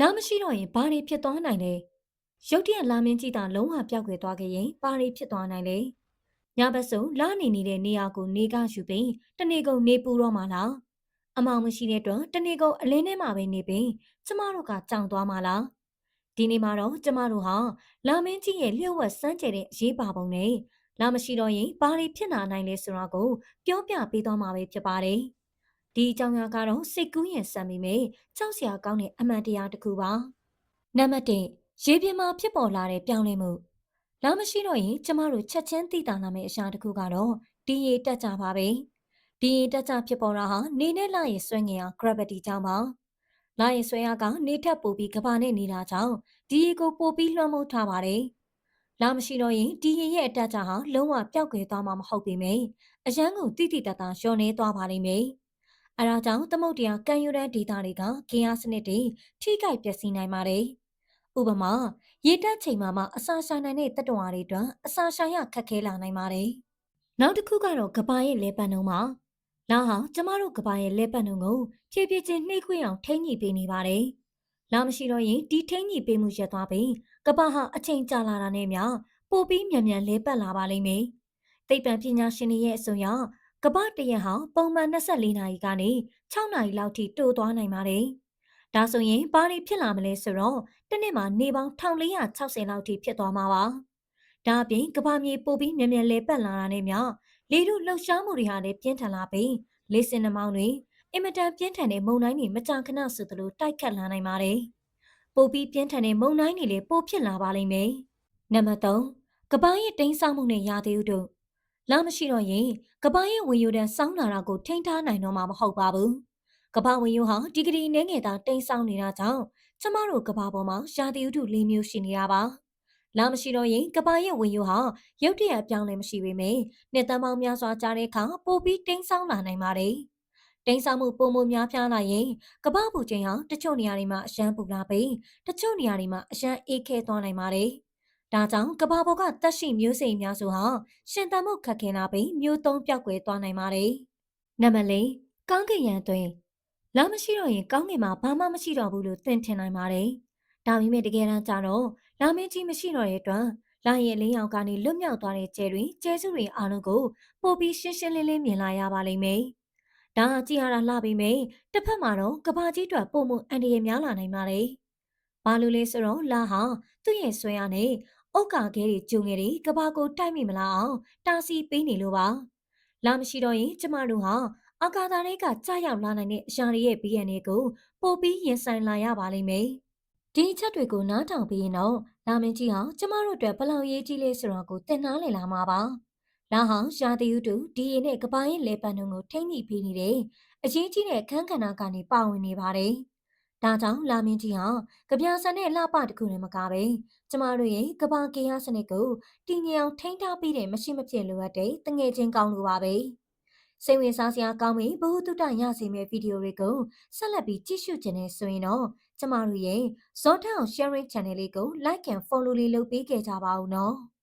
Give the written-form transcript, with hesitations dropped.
လာမရှိတော့ရင်ဘာတွေဖြစ်သွားနိုင်လဲရုတ်တရက်လာမင်းကြီးတာလုံးဝပျောက်ကွယ်သွားခဲ့ရင်ဘာတွေဖြစ်သွားနိုင်လဲညဘက်ဆိုလာနေတဲ့နေရာကိုနေကယူပြီးတနေကုန်နေပူတော့မှလားအမောင်မရှိတဲ့အတွက်တနေကုန်အလင်းထဲမှာပဲနေပြီးကျမတို့ကကြောင်သွားမှလားဒီနေ့မှာတော့ကျမတို့ဟာလာမင်းကြီးရဲ့လျှို့ဝှက်စမ်းကြဲတဲ့အရေးပါပုံနဲ့လာမရှိတော့ရင်ဘာတွေဖြစ်လာနိုင်လဲဆိုတာကိုပြောပြပေးသွားမှာပဲဖြစ်ပါတယ်ဒီအကြောင်းအရာကတော့စိတ်ကူးရင်ဆန်မိမယ်ကြောက်စရာကောင်းတဲ့အမှန်တရားတစ်ခုပါနံပါတ်1ရေပြင်မှာဖြစ်ပေါ်လာတဲ့ပြောင်းလဲမှုလာမရှိတော့ရင်ကျမတို့ချက်ချင်းသိတာနာမယ့်အရာတစ်ခုကတော့ဒီရေတက်ကြပါပဲဒီရေတက်ကြဖြစ်ပေါ်တာဟာနေနဲ့လရဲ့ဆွဲငင်အား gravity ကြောင့်ပါလရဲ့ဆွဲအားကနေထက်ပိုပြီးကဘာနဲ့နေတာကြောင့်ဒီရေကိုပိုပြီးလွှမ်းမိုးထားပါတယ်လာမရှိတော့ရင်ဒီရေရဲ့အတက်ကြဟာလုံးဝပျောက်ကွယ်သွားမှာမဟုတ်ပေမယ့်အရန်ကိုတိတိတတ်တာလျော့နေသွားပါလိမ့်မယ်အဲဒါကြောင့်သမုတ်တရားကန်ယူရန်ဒေတာတွေကဂေယစနစ်တွေထိခိုက်ပျက်စီးနိုင်ပါတယ်ဥပမာရေတက်ချိန်မှာအစာရှာနိုင်တဲ့တတ္တဝါတွေအတွက်အစာရှာရခက်ခဲလာနိုင်ပါတယ်။နောက်တစ်ခုကတော့ကဘာရဲ့လဲပတ်နှုံးပါ။လာဟာကျမတို့ကဘာရဲ့လဲပတ်နှုံးကိုဖြည်းဖြည်းချင်းနှိမ့်ခွေအောင်ထိန်းညှိပေးနေပါတယ်။လာမရှိတော့ရင်ဒီထိန်းညှိပေးမှုရပ်သွားပြီးကဘာဟာအချိန်ကြာလာတာနဲ့မျှပိုပြီးမြန်မြန်လဲပတ်လာပါလိမ့်မယ်။သိပ္ပံပညာရှင်တွေရဲ့အဆိုအရကဘာတရက်ဟာပုံမှန်24နာရီကနေ6နာရီလောက်ထိတိုးသွားနိုင်ပါတယ်။ဒါဆိုရင်ဘာတွေဖြစ်လာမလဲဆိုတော့တစ်နေ့မှာနေပေါင်း1460လောက်ထိဖြစ်သွားမှာပါ။ဒါအပြင်ကဘာမြေပိုပြီးမြန်မြန်လဲပတ်လာတာနဲ့မျှလေထုလှုပ်ရှားမှုတွေဟာလည်းပြင်းထန်လာပြီးလေဆင်နှာမောင်းတွေအင်မတန်ပြင်းထန်တဲ့မုန်တိုင်းတွေမကြာခဏဆိုသလိုတိုက်ခတ်လာနိုင်ပါတယ်။ပိုပြီးပြင်းထန်တဲ့မုန်တိုင်းတွေလည်းပိုဖြစ်လာပါလိမ့်မယ်။နံပါတ်3ကဘာရဲ့တိမ်းဆောက်မှုနဲ့ရာသီဥတုလာမရှိတော့ရင်ကဘာရဲ့ဝင်ယူတဲ့စောင်းလာတာကိုထိန်းထားနိုင်တော့မှာမဟုတ်ပါဘူး။ကဘာဝင်ယူဟာဒီဂရီနည်းငယ်သာတိမ်းဆောက်နေတာကြောင့်ကျမတို့ကဘာပေါ်မှာရာသီဥတု၄မျိုးရှိနေတာပါ။လာမရှိတော့ရင်ကဘာရဲ့ဝင်ယူဟာရုတ်တရက်အပြောင်းလဲမရှိပေမယ့်နှစ်သက်ပေါင်းများစွာကြာတဲ့အခါပိုပြီးတိမ်းဆောက်လာနိုင်ပါတယ်။တိမ်းဆောက်မှုပုံမများပြားလာရင်ကဘာပူချိန်ဟာတချို့နေရာတွေမှာအရှမ်းပူလာပြီးတချို့နေရာတွေမှာအရှမ်းအေးခဲသွားနိုင်ပါတယ်။ဒါကြောင့်ကဘာပေါ်ကတက်ရှိမျိုးစိတ်များစုဟာရှင်သန်မှုခက်ခဲလာပြီးမျိုးသုံးပြောက်ကွယ်သွားနိုင်ပါတယ်။နံပါတ်၄ကောင်းကင်ရံသွင်းလာမရှိတော့ရင်ကောင်းကင်မှာဘာမှမရှိတော့ဘူးလို့သင်ထင်နိုင်ပါတယ်။ဒါပေမဲ့တကယ်တမ်းကျတော့လာမင်းကြီးမရှိတော့တဲ့အတွက်လာရဲ့လင်းရောင်ကနေလွတ်မြောက်သွားတဲ့ကျဲတွေကျဲစုတွေအားလုံးကိုပိုပြီးရှင်းရှင်းလင်းလင်းမြင်လာရပါလိမ့်မယ်။ဒါကြည့်ရတာလှပေမယ့်တစ်ဖက်မှာတော့ကဘာကြီးအတွက်ပုံမှုအန္တရာယ်များလာနိုင်ပါတယ်။ဘာလို့လဲဆိုတော့လာဟာသူ့ရဲ့ဆွဲအားနဲ့အုတ်ကာခဲတွေကျုံငယ်တွေကဘာကိုတိုက်မိမလားအောင်တာစီပေးနေလို့ပါ။လာမရှိတော့ရင်ကျမတို့ဟာအာကာသတွေကကြာရောက်လာနိုင်တဲ့အရာတွေရဲ့ BNA ကိုပို့ပြီးရင်ဆိုင်လာရပါလိမ့်မယ်။ဒီအချက်တွေကိုနားထောင်ပြီးရင်တော့လာမင်းကြီးဟာကျမတို့အတွက်ဘယ်လောက်ရေးကြီးလဲဆိုတာကိုသင်နားလည်လာမှာပါ။လာဟောင်ရှားတီယူတူဒီရင်နဲ့ကဘာရင်လဲပန်းတို့ကိုထိမ့်ညှိပေးနေတယ်။အရေးကြီးတဲ့အခန်းကဏ္ဍကနေပါဝင်နေပါတယ်။ဒါကြောင့်လာမင်းကြီးဟာကဗျာဆန်တဲ့လှပတခုနဲ့မကားပဲကျမတို့ရဲ့ကဘာကေယစနစ်ကိုတည်ငြိမ်အောင်ထိန်းထားပြီးတဲ့မရှိမဖြစ်လိုအပ်တဲ့တငယ်ချင်းကောင်းလိုပါပဲ။စိတ်ဝင်စားစရာကောင်းပြီးဘ ഹു တုတရစေမယ့်ဗီဒီယိုတွေကိုဆက်လက်ပြီးကြည့်ရှုခြင်းနဲ့ဆိုရင်တော့ကျမတို့ရဲ့ဇော်ထအောင် sharing channel လေးကို like and follow လေးလုပ်ပေးခဲ့ကြပါဦးနော်။